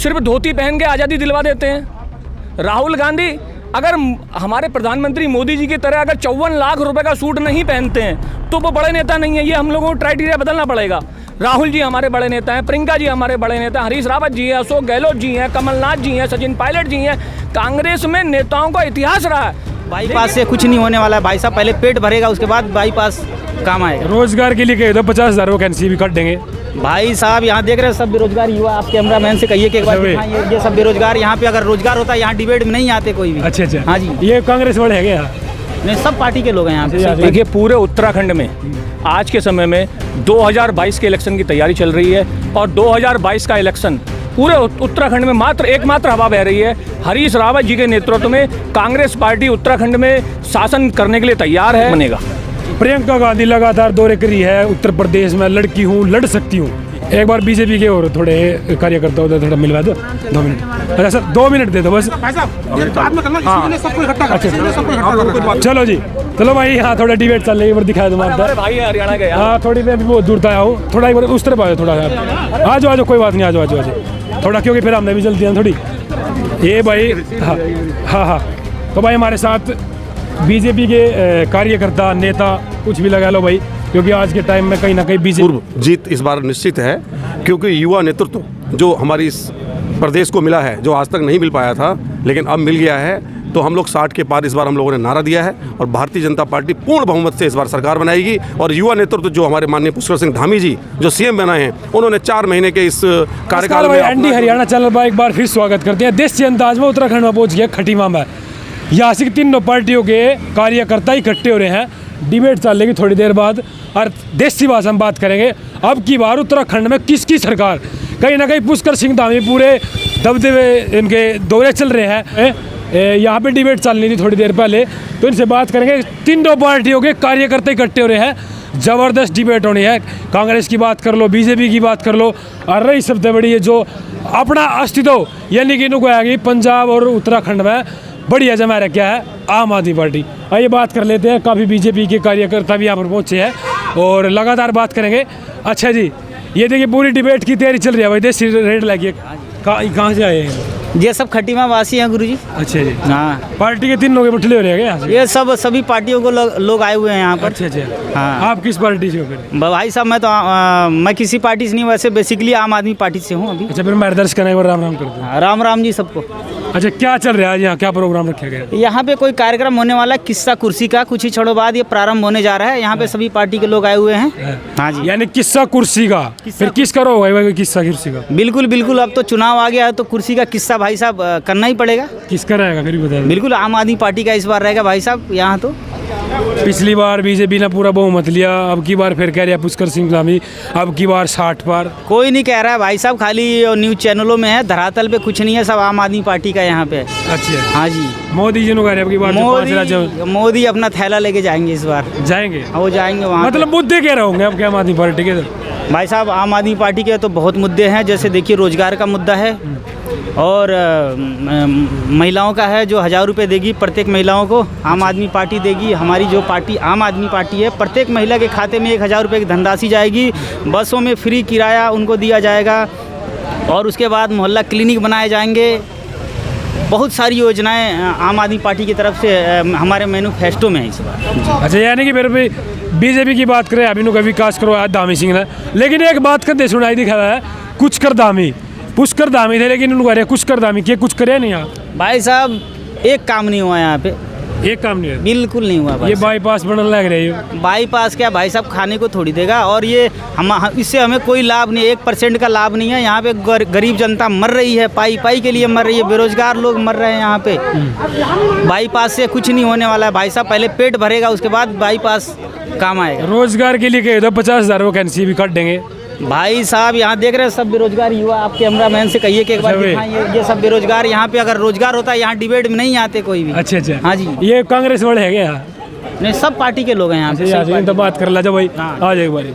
सिर्फ धोती पहन के आज़ादी दिलवा देते हैं। राहुल गांधी अगर हमारे प्रधानमंत्री मोदी जी की तरह अगर 54 लाख रुपए का सूट नहीं पहनते हैं तो वो बड़े नेता नहीं है। ये हम लोगों को क्राइटेरिया बदलना पड़ेगा। राहुल जी हमारे बड़े नेता हैं, प्रियंका जी हमारे बड़े नेता हैं, हरीश रावत जी हैं, अशोक गहलोत जी हैं, कमलनाथ जी हैं, सचिन पायलट जी हैं। कांग्रेस में नेताओं का इतिहास रहा है। बाईपास से कुछ नहीं होने वाला है भाई साहब, पहले पेट भरेगा उसके बाद बाईपास काम आएगा। रोजगार के लिए कहे तो 50,000 वैकेंसी भी काट देंगे भाई साहब। यहाँ देख रहे हैं सब बेरोजगार युवा, आप कैमरामैन से कहिए कि एक बार दिखाइए, ये सब बेरोजगार। यहाँ पे अगर रोजगार होता है यहाँ डिबेट में नहीं आते कोई भी। अच्छा हाँ जी, ये कांग्रेस वाले है क्या? नहीं, सब पार्टी के लोग हैं यहाँ पे। देखिए पूरे उत्तराखंड में आज के समय में 2022 के इलेक्शन की तैयारी चल रही है और 2022 का इलेक्शन पूरे उत्तराखंड में एकमात्र हवा बह रही है। हरीश रावत जी के नेतृत्व में कांग्रेस पार्टी उत्तराखंड में शासन करने के लिए तैयार है, बनेगा। प्रियंका गांधी लगातार दौरे करी है उत्तर प्रदेश में, लड़की हूँ लड़ सकती हूँ। एक बार बीजेपी के और थोड़े कार्यकर्ता उधर थोड़ा मिलवा दो, 2 मिनट। अच्छा सर 2 मिनट दे दो बस। चलो जी, चलो भाई। हाँ थोड़ा डिबेट चल रही है, दिखा दो भाई हरियाणा गया। हाँ थोड़ी मैं भी बहुत दूर आया हूँ, थोड़ा एक बार उस तरफ आया थोड़ा। आ जाओ कोई बात नहीं, आ जाओ थोड़ा, क्योंकि फिर हमने भी जल्दी है थोड़ी। ये भाई हाँ तो भाई हमारे साथ बीजेपी के कार्यकर्ता नेता कुछ भी लगा लो भाई, क्योंकि आज के टाइम में कहीं ना कहीं बीजेपी जीत इस बार निश्चित है, क्योंकि युवा नेतृत्व जो हमारी इस प्रदेश को मिला है, जो आज तक नहीं मिल पाया था लेकिन अब मिल गया है, तो हम लोग 60 के पार इस बार हम लोगों ने नारा दिया है और भारतीय जनता पार्टी पूर्ण बहुमत से इस बार सरकार बनाएगी। और युवा नेतृत्व जो हमारे माननीय पुष्कर सिंह धामी जी जो सीएम बनाए हैं, उन्होंने 4 महीने के इस कार्यकाल में एनडी हरियाणा चैनल पर एक बार फिर स्वागत करते हैं। देश के अंदाज में उत्तराखंड में पहुंच गया खटीमा में। यहाँ से तीनों पार्टियों के कार्यकर्ता इकट्ठे हो रहे हैं, डिबेट चलेगी थोड़ी देर बाद और देसी भाषा में बात करेंगे। अब की बार उत्तराखंड में किसकी सरकार? कहीं ना कहीं पुष्कर सिंह धामी पूरे दबदबे इनके दौरे चल रहे हैं। यहाँ पे डिबेट चल रही थी थोड़ी देर पहले, तो इनसे बात करेंगे। तीनों पार्टियों के कार्यकर्ता इकट्ठे हो रहे हैं, ज़बरदस्त डिबेट होनी है। कांग्रेस की बात कर लो, बीजेपी की बात कर लो, और रही सबसे बड़ी है जो अपना अस्तित्व यानी कि इनको आएगी पंजाब और उत्तराखंड में बढ़िया जमा रखा है आम आदमी पार्टी। आइए बात कर लेते हैं, काफ़ी बीजेपी के कार्यकर्ता भी यहाँ पर पहुँचे हैं और लगातार बात करेंगे। अच्छा जी, ये देखिए पूरी डिबेट की तैयारी चल रही है भाई। देसी रेड लगी, कहाँ से आए हैं? ये सब खटीमा वासी हैं गुरुजी। अच्छा जी, हाँ। पार्टी के 3 लोग बटले हो रहे हैं यहाँ से? ये सभी पार्टियों को लोग आए हुए हैं यहाँ पर। अच्छा। हाँ। आप किस पार्टी से हो फिर? भाई साहब मैं किसी पार्टी से नहीं, वैसे बेसिकली आम आदमी पार्टी से हूँ अभी। अच्छा, फिर मैं दर्श करने राम राम करते हैं। राम राम जी सबको। अच्छा, क्या चल रहा है आज यहाँ, क्या प्रोग्राम रखा गया? यहाँ पे कोई कार्यक्रम होने वाला है, किस्सा कुर्सी का, कुछ ही क्षणों बाद ये प्रारंभ होने जा रहा है। यहाँ पे सभी पार्टी के लोग आए हुए हैं। हाँ जी, यानी किस्सा कुर्सी का। फिर किस करो होगा किस्सा कुर्सी का? बिल्कुल अब तो चुनाव आ गया है तो कुर्सी का किस्सा भाई साहब करना ही पड़ेगा। किसका रहेगा फिर बता दो। बिल्कुल आम आदमी पार्टी का इस बार रहेगा भाई साहब यहाँ तो। पिछली बार बीजेपी ने पूरा बहुमत लिया, अब की बार फिर कह रहा है पुष्कर सिंह धामी अब की बार 60 पार। कोई नहीं कह रहा है भाई साहब, खाली न्यूज चैनलों में है, धरातल पे कुछ नहीं है, सब आम आदमी पार्टी का यहाँ पे। अच्छा। हाँ जी, मोदी जी ने कह रहे अब की बार मोदी अपना थैला लेके जाएंगे इस बार। जाएंगे? वो जाएंगे वहाँ। मतलब मुद्दे क्या होंगे अब आम आदमी पार्टी के? भाई साहब आम आदमी पार्टी के तो बहुत मुद्दे हैं, जैसे देखिए रोजगार का मुद्दा है और महिलाओं का है, जो 1000 रुपये देगी प्रत्येक महिलाओं को आम आदमी पार्टी देगी। हमारी जो पार्टी आम आदमी पार्टी है, प्रत्येक महिला के खाते में 1000 रुपये की धनराशि जाएगी। बसों में फ्री किराया उनको दिया जाएगा और उसके बाद मोहल्ला क्लिनिक बनाए जाएंगे। बहुत सारी योजनाएं आम आदमी पार्टी की तरफ से हमारे मैनिफेस्टो में है इस बार। अच्छा, यानी कि फिर भी बीजेपी की बात करें, अभी का विकास करो आज धामी सिंह ने, लेकिन एक बात करते सुनाई दिखा रहा है, कुछ कर धामी पुष्कर धामी थे, लेकिन उनको अरे कुछ कर धामी कुछ करे नहीं यहाँ। भाई साहब एक काम नहीं हुआ यहाँ पे, एक काम नहीं है, बिल्कुल नहीं हुआ। ये बाईपास बनने लग रही है। बाईपास क्या भाई साहब खाने को थोड़ी देगा, और ये इससे हमें कोई लाभ नहीं, 1% का लाभ नहीं है। यहाँ पे गरीब जनता मर रही है, पाई के लिए मर रही है, बेरोजगार लोग मर रहे हैं यहाँ पे। बाईपास से कुछ नहीं होने वाला है भाई साहब, पहले पेट भरेगा उसके बाद बाईपास काम आएगा। रोजगार के लिए कहे तो 50,000 वैकेंसी भी काट देंगे भाई साहब। यहाँ देख रहे हैं सब बेरोजगार युवा, आप कैमरामैन से कहिए कि एक बार दिखाइए, ये सब बेरोजगार। यहाँ पे अगर रोजगार होता है यहाँ डिबेट में नहीं आते कोई भी। अच्छा। हाँ जी, ये कांग्रेस वाले है क्या? नहीं, सब पार्टी के लोग हैं यहाँ पे। तो बात कर ला जाओ भाई। आ जाए बारी।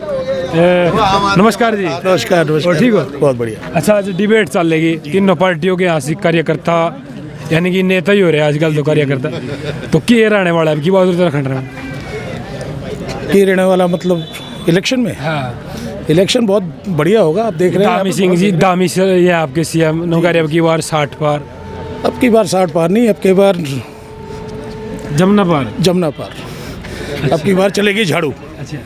नमस्कार जी। नमस्कार। ठीक हो? बहुत बढ़िया। अच्छा, आज डिबेट चल रही, तीनों पार्टियों के यहाँ से कार्यकर्ता यानी कि नेता ही हो रहे हैं आजकल तो कार्यकर्ता, तो क्या रहने वाला है की बात उत्तराखंड में? की रहने वाला मतलब इलेक्शन में? हाँ, इलेक्शन बहुत बढ़िया होगा। आप देख रहे हैं धामी सिंह जी, धामी से ये आपके सीएम नौकरी अब की बार 60 पार, अब की बार 60 पार नहीं, अब की बार जमुना पार। जमुना पार, अब की बार चलेगी झाड़ू। अच्छा,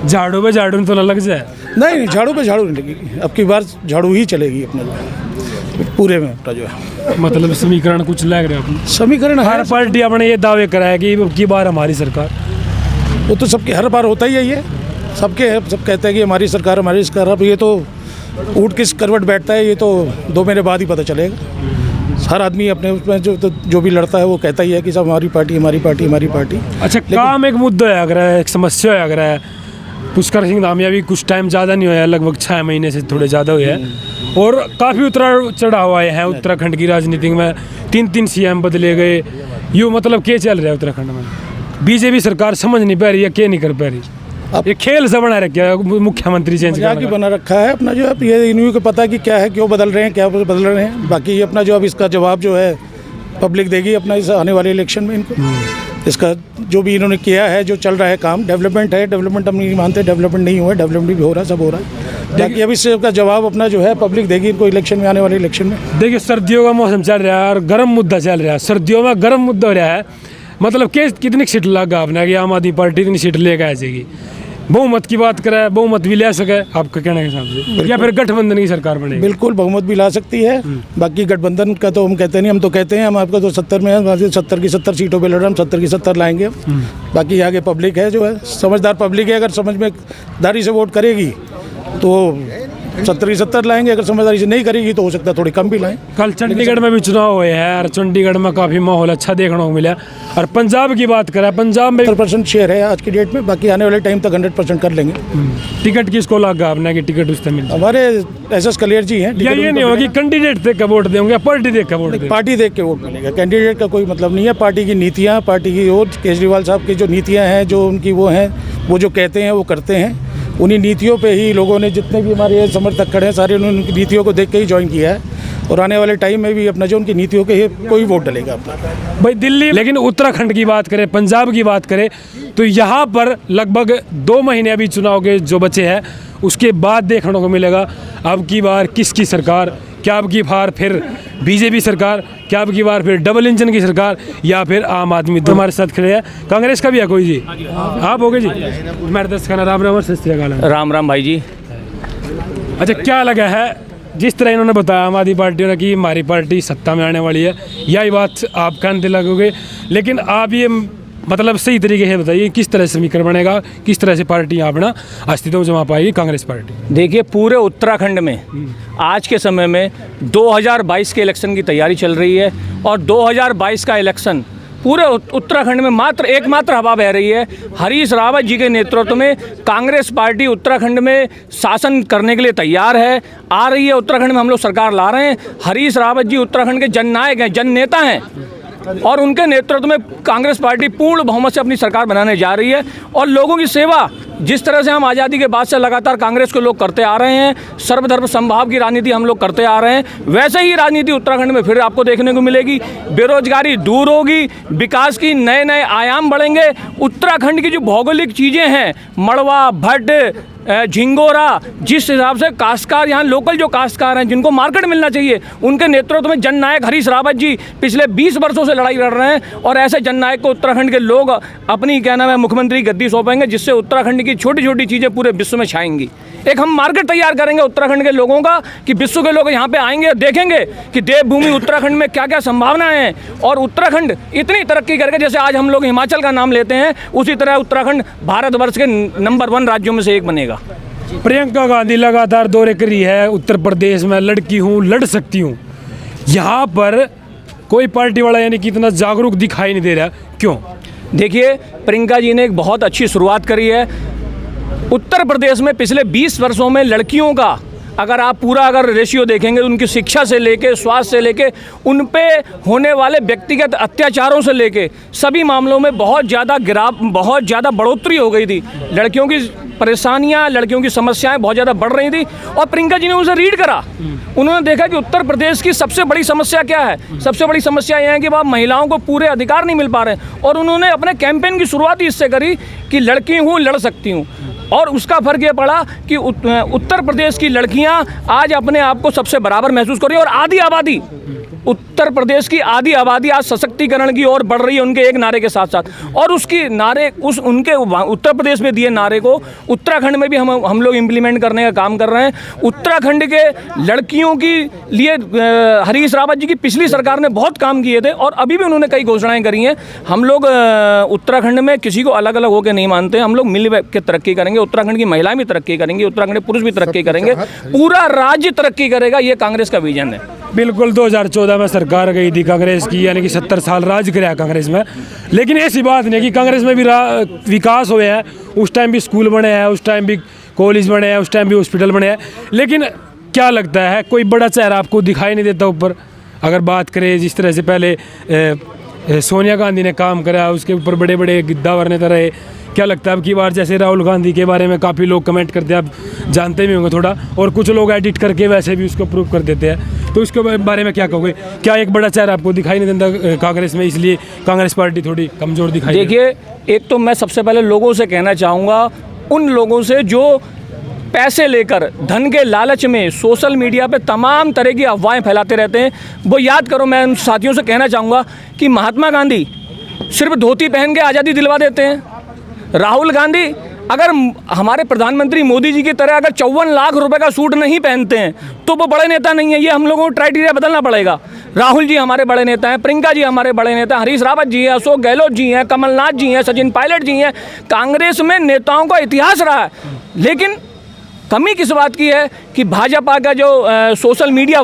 झाड़ू पे झाड़ू तो ना लग जाए। नहीं, झाड़ू पे झाड़ू नहीं लगेगी, अब की बार झाड़ू ही चलेगी अपने पूरे में अपना जो है। मतलब समीकरण कुछ लग रहा है अपने समीकरण हर पार्टी अपने ये दावे कराया कि अब की बार हमारी सरकार। वो तो सबके हर बार होता ही है, ये सबके है, सब कहते हैं कि हमारी सरकार हमारी सरकार। अब ये तो ऊँट किस करवट बैठता है ये तो 2 महीने बाद ही पता चलेगा। हर आदमी अपने उसमें जो भी लड़ता है वो कहता ही है कि सब हमारी पार्टी हमारी पार्टी हमारी पार्टी। अच्छा, काम एक मुद्दा है अगर एक समस्या है अगर है पुष्कर सिंह धामी अभी कुछ टाइम ज़्यादा नहीं हुआ है, लगभग 6 महीने से थोड़े ज़्यादा हुए हैं और काफ़ी उतार चढ़ाव आए हैं उत्तराखंड की राजनीति में। 3 सीएम बदले गए, यूँ मतलब क्या चल रहा है उत्तराखंड में? बीजेपी सरकार समझ नहीं पा रही है, क्या नहीं कर पा रही। अब ये खेल से बना रखा है मुख्यमंत्री चेंज की बना रखा है अपना जो है। ये इन्हीं को पता कि क्या है, क्यों बदल रहे हैं, क्या बदल रहे हैं। बाकी ये अपना जो अब इसका जवाब जो है पब्लिक देगी अपना इस आने वाले इलेक्शन में इनको। इसका जो भी इन्होंने किया है, जो चल रहा है काम, डेवलपमेंट है, डेवलपमेंट हम नहीं मानते डेवलपमेंट नहीं हुआ है, डेवलपमेंट भी हो रहा है, सब हो रहा है। बाकी अब इसका जवाब अपना जो है पब्लिक देगी इनको इलेक्शन में, आने वाले इलेक्शन में। देखिए, सर्दियों का मौसम चल रहा है और गर्म मुद्दा चल रहा है। सर्दियों में गर्म मुद्दा हो रहा है, मतलब कितनी सीट लगा आपने कि आम आदमी पार्टी इतनी सीट लेकर आ जाएगी? बहुमत की बात करें, बहुमत भी ले सके आपका कहने के हिसाब से, या फिर गठबंधन की सरकार बनेगी? बिल्कुल बहुमत भी ला सकती है। बाकी गठबंधन का तो हम कहते नहीं, हम तो कहते हैं हम आपका तो 70 में है, 70 की 70 सीटों पे लड़ रहे हैं, हम 70 की 70 लाएंगे। बाकी आगे पब्लिक है जो है समझदार पब्लिक है, अगर समझदारी से वोट करेगी तो 70 की 70 लाएंगे, अगर समझदारी से नहीं करेगी तो हो सकता है थोड़ी कम भी लाएं। कल चंडीगढ़ में भी चुनाव हुए हैं और चंडीगढ़ में काफ़ी माहौल अच्छा देखने को मिला। और पंजाब की बात करें, पंजाब में 100% शेयर है आज की डेट में, बाकी आने वाले टाइम तक 100% कर लेंगे। टिकट किसको लगा आपने कि टिकट उससे मिल? हमारे एस कलियर जी हैं। या ये नहीं होगा कि कैंडिडेट देख कर वोट देंगे, पार्टी देख कर वोट देंगे? पार्टी देख के वोट मिलेगा, कैंडिडेट का कोई मतलब नहीं है। पार्टी की नीतियाँ, पार्टी की और केजरीवाल साहब की जो नीतियाँ हैं, जो उनकी वो हैं, वो जो कहते हैं वो करते हैं। उन्हीं नीतियों पे ही लोगों ने, जितने भी हमारे समर्थक खड़े हैं सारे, उन्होंने उनकी नीतियों को देख के ही ज्वाइन किया है और आने वाले टाइम में भी अपना जो उनकी नीतियों के कोई वोट डलेगा अपना भाई दिल्ली। लेकिन उत्तराखंड की बात करें, पंजाब की बात करें तो यहाँ पर लगभग 2 महीने अभी चुनाव के जो बचे हैं, उसके बाद देखने को मिलेगा अब की बार किसकी सरकार। क्या अब की बार फिर बीजेपी सरकार, क्या अब की बार फिर डबल इंजन की सरकार, या फिर आम आदमी? तो हमारे साथ खड़े हैं, कांग्रेस का भी है कोई जी? आप हो गए जी? मेरे दस खाना राम राम और राम राम भाई जी। अच्छा, क्या लगा है जिस तरह इन्होंने बताया आम आदमी पार्टी ने कि हमारी पार्टी सत्ता में आने वाली है, यही बात आप कान लगोगे, लेकिन आप ये मतलब सही तरीके से बताइए किस तरह से समीकरण बनेगा, किस तरह से पार्टी अपना अस्तित्व जमा पाएगी कांग्रेस पार्टी? देखिए, पूरे उत्तराखंड में आज के समय में 2022 के इलेक्शन की तैयारी चल रही है और 2022 का इलेक्शन पूरे उत्तराखंड में एकमात्र हवा बह रही है। हरीश रावत जी के नेतृत्व में कांग्रेस पार्टी उत्तराखंड में शासन करने के लिए तैयार है, आ रही है। उत्तराखंड में हम लोग सरकार ला रहे हैं। हरीश रावत जी उत्तराखंड के जननायक हैं, जननेता हैं और उनके नेतृत्व में कांग्रेस पार्टी पूर्ण बहुमत से अपनी सरकार बनाने जा रही है। और लोगों की सेवा जिस तरह से हम आज़ादी के बाद से लगातार कांग्रेस को लोग करते आ रहे हैं, सर्वधर्म समभाव की राजनीति हम लोग करते आ रहे हैं, वैसे ही राजनीति उत्तराखंड में फिर आपको देखने को मिलेगी। बेरोजगारी दूर होगी, विकास की नए नए आयाम बढ़ेंगे। उत्तराखंड की जो भौगोलिक चीज़ें हैं, मड़वा, भट्ट, झिंगोरा, जिस हिसाब से काश्तकार यहाँ लोकल जो काश्तकार हैं जिनको मार्केट मिलना चाहिए, उनके नेतृत्व में जननायक हरीश रावत जी पिछले 20 वर्षों से लड़ाई लड़ रहे हैं और ऐसे जननायक को उत्तराखंड के लोग अपनी क्या नाम है मुख्यमंत्री गद्दी सौंपेंगे, जिससे उत्तराखंड की छोटी छोटी चीज़ें पूरे विश्व में छाएंगी। एक हम मार्केट तैयार करेंगे उत्तराखंड के लोगों का कि विश्व के लोग यहाँ पे आएंगे, देखेंगे कि देवभूमि उत्तराखंड में क्या क्या संभावनाएं हैं। और उत्तराखंड इतनी तरक्की करके, जैसे आज हम लोग हिमाचल का नाम लेते हैं, उसी तरह उत्तराखंड भारतवर्ष के नंबर 1 राज्यों में से एक बनेगा। प्रियंका गांधी लगातार दौरे कर रही है उत्तर प्रदेश में, लड़की हूँ, लड़ सकती हूँ। यहाँ पर कोई पार्टी वाला यानी कि इतना जागरूक दिखाई नहीं दे रहा, क्यों? देखिए, प्रियंका जी ने एक बहुत अच्छी शुरुआत करी है। उत्तर प्रदेश में पिछले 20 वर्षों में लड़कियों का अगर आप पूरा रेशियो देखेंगे, उनकी शिक्षा से लेके, स्वास्थ्य से लेके, उन पे होने वाले व्यक्तिगत अत्याचारों से लेके सभी मामलों में बहुत ज़्यादा बढ़ोतरी हो गई थी। लड़कियों की परेशानियां, लड़कियों की समस्याएं बहुत ज़्यादा बढ़ रही थी और प्रियंका जी ने उसे रीड करा। उन्होंने देखा कि उत्तर प्रदेश की सबसे बड़ी समस्या क्या है। सबसे बड़ी समस्या यह है कि वह महिलाओं को पूरे अधिकार नहीं मिल पा रहे हैं और उन्होंने अपने कैंपेन की शुरुआत ही इससे करी कि लड़की हूँ, लड़ सकती हूँ। और उसका फ़र्क ये पड़ा कि उत्तर प्रदेश की लड़कियां आज अपने आप को सबसे बराबर महसूस कर रही हैं और आधी आबादी, उत्तर प्रदेश की आधी आबादी आज सशक्तिकरण की ओर बढ़ रही है उनके एक नारे के साथ साथ। और उसकी नारे उनके उत्तर प्रदेश में दिए नारे को उत्तराखंड में भी हम लोग इम्प्लीमेंट करने का काम कर रहे हैं। उत्तराखंड के लड़कियों की लिए हरीश रावत जी की पिछली सरकार ने बहुत काम किए थे और अभी भी उन्होंने कई घोषणाएं करी हैं। हम लोग उत्तराखंड में किसी को अलग अलग होकर नहीं मानते, हम लोग मिल के तरक्की करेंगे। उत्तराखंड की महिलाएं भी तरक्की करेंगी, उत्तराखंड के पुरुष भी तरक्की करेंगे, पूरा राज्य तरक्की करेगा। ये कांग्रेस का विजन है। बिल्कुल 2014 में सरकार गई थी कांग्रेस की, यानी कि 70 साल राज कराया कांग्रेस में। लेकिन ऐसी बात नहीं है कि कांग्रेस में भी विकास हुए हैं। उस टाइम भी स्कूल बने हैं, उस टाइम भी कॉलेज बने हैं, उस टाइम भी हॉस्पिटल बने हैं। लेकिन क्या लगता है कोई बड़ा चेहरा आपको दिखाई नहीं देता ऊपर? अगर बात करें जिस तरह से पहले सोनिया गांधी ने काम करा, उसके ऊपर बड़े बड़े गिद्दावर नेता रहे। क्या लगता है अब की बार जैसे राहुल गांधी के बारे में काफ़ी लोग कमेंट करते हैं, आप जानते भी होंगे थोड़ा, और कुछ लोग एडिट करके वैसे भी उसको प्रूव कर देते हैं, तो उसके बारे में क्या कहोगे? क्या एक बड़ा चेहरा आपको दिखाई नहीं देता कांग्रेस में, इसलिए कांग्रेस पार्टी थोड़ी कमज़ोर दिखाई? देखिए, एक तो मैं सबसे पहले लोगों से कहना चाहूँगा, उन लोगों से जो पैसे लेकर धन के लालच में सोशल मीडिया पे तमाम तरह की अफवाहें फैलाते रहते हैं, वो याद करो। मैं उन साथियों से कहना चाहूँगा कि महात्मा गांधी सिर्फ धोती पहन के आज़ादी दिलवा देते हैं। राहुल गांधी अगर हमारे प्रधानमंत्री मोदी जी की तरह अगर 54 लाख रुपए का सूट नहीं पहनते हैं तो वो बड़े नेता नहीं है। ये हम लोगों को क्राइटेरिया बदलना पड़ेगा। राहुल जी हमारे बड़े नेता हैं, प्रियंका जी हमारे बड़े नेता हैं, हरीश रावत जी हैं, अशोक गहलोत जी हैं, कमलनाथ जी हैं, सचिन पायलट जी हैं। कांग्रेस में नेताओं का इतिहास रहा है। लेकिन कमी किस बात की है कि भाजपा का जो सोशल मीडिया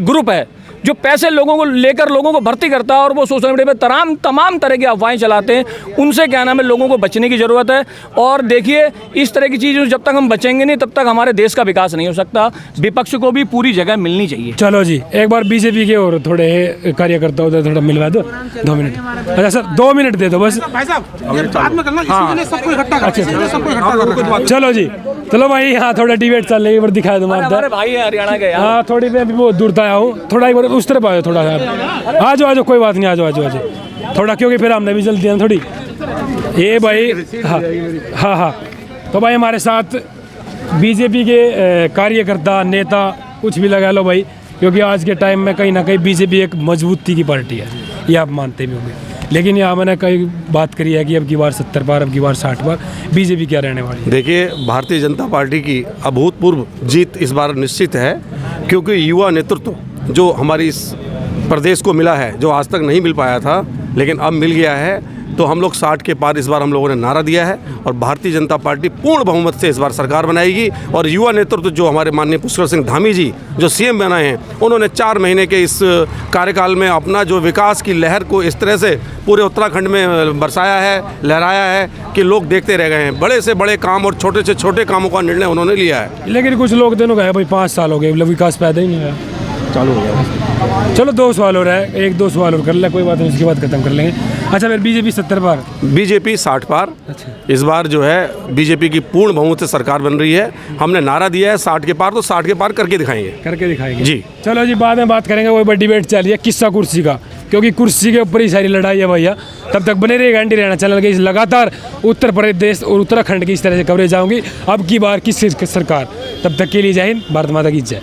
ग्रुप है, जो पैसे लोगों को लेकर लोगों को भर्ती करता है और वो सोशल मीडिया पे तमाम तरह की अफवाहें चलाते हैं, उनसे क्या नाम है लोगों को बचने की ज़रूरत है। और देखिए, इस तरह की चीज़ जब तक हम बचेंगे नहीं तब तक हमारे देश का विकास नहीं हो सकता। विपक्ष को भी पूरी जगह मिलनी चाहिए। चलो जी, एक बार बीजेपी के और थोड़े कार्यकर्ता उधर थोड़ा मिलवा दो, 2 मिनट। अच्छा सर, 2 मिनट दे दो बस। चलो जी, चलो भाई, हाँ थोड़ा डिबेट चल रही है, दिखाया तुम हमारे भाई है हरियाणा के। हाँ, थोड़ी मैं भी बहुत दूर आया हूँ, थोड़ा एक बार उस तरफ आयो, थोड़ा आ जाओ, कोई बात नहीं, आ जाओ थोड़ा, क्योंकि फिर हमने भी जल्दी है थोड़ी। ये भाई, हाँ, तो भाई हमारे साथ बीजेपी के कार्यकर्ता, नेता, कुछ भी लगा लो भाई, क्योंकि आज के टाइम में कहीं ना कहीं बीजेपी एक मजबूती की पार्टी है, ये आप मानते भी होंगे। लेकिन यहाँ मैंने कई बात करी है कि अब की बार 70 बार, अब की बार 60 बार, बीजेपी क्या रहने वाली है? देखिए, भारतीय जनता पार्टी की अभूतपूर्व जीत इस बार निश्चित है, क्योंकि युवा नेतृत्व जो हमारी इस प्रदेश को मिला है, जो आज तक नहीं मिल पाया था लेकिन अब मिल गया है, तो हम लोग 60 के पार इस बार हम लोगों ने नारा दिया है और भारतीय जनता पार्टी पूर्ण बहुमत से इस बार सरकार बनाएगी। और युवा नेतृत्व जो हमारे माननीय पुष्कर सिंह धामी जी जो सीएम बनाए हैं, उन्होंने 4 महीने के इस कार्यकाल में अपना जो विकास की लहर को इस तरह से पूरे उत्तराखंड में बरसाया है, लहराया है कि लोग देखते रह गए हैं। बड़े से बड़े काम और छोटे से छोटे कामों का निर्णय उन्होंने लिया है। लेकिन कुछ लोग दोनों कहे भाई 5 साल हो गए, विकास पैदा ही नहीं हुआ, चालू हो गया। चलो 2 सवाल हो रहा है, 1-2 सवाल और कर ले, कोई बात नहीं, उसके बाद खत्म कर लेंगे। अच्छा, फिर बीजेपी 70 पार, बीजेपी 60 पार। अच्छा, इस बार जो है बीजेपी की पूर्ण बहुमत से सरकार बन रही है। हमने नारा दिया है 60 के पार, तो 60 के पार करके दिखाएंगे जी। चलो जी, बाद में बात करेंगे, कोई बड़ी डिबेट चल रही है किस्सा कुर्सी का, क्योंकि कुर्सी के ऊपर ही सारी लड़ाई है भैया। तब तक बने रहिएगा एंटी रहना चैनल के, लगातार उत्तर प्रदेश और उत्तराखंड की इस तरह से कवरेज आऊँगी। अब की बार किस सरकार, तब तक के लिए जय हिंद, भारत माता की जय।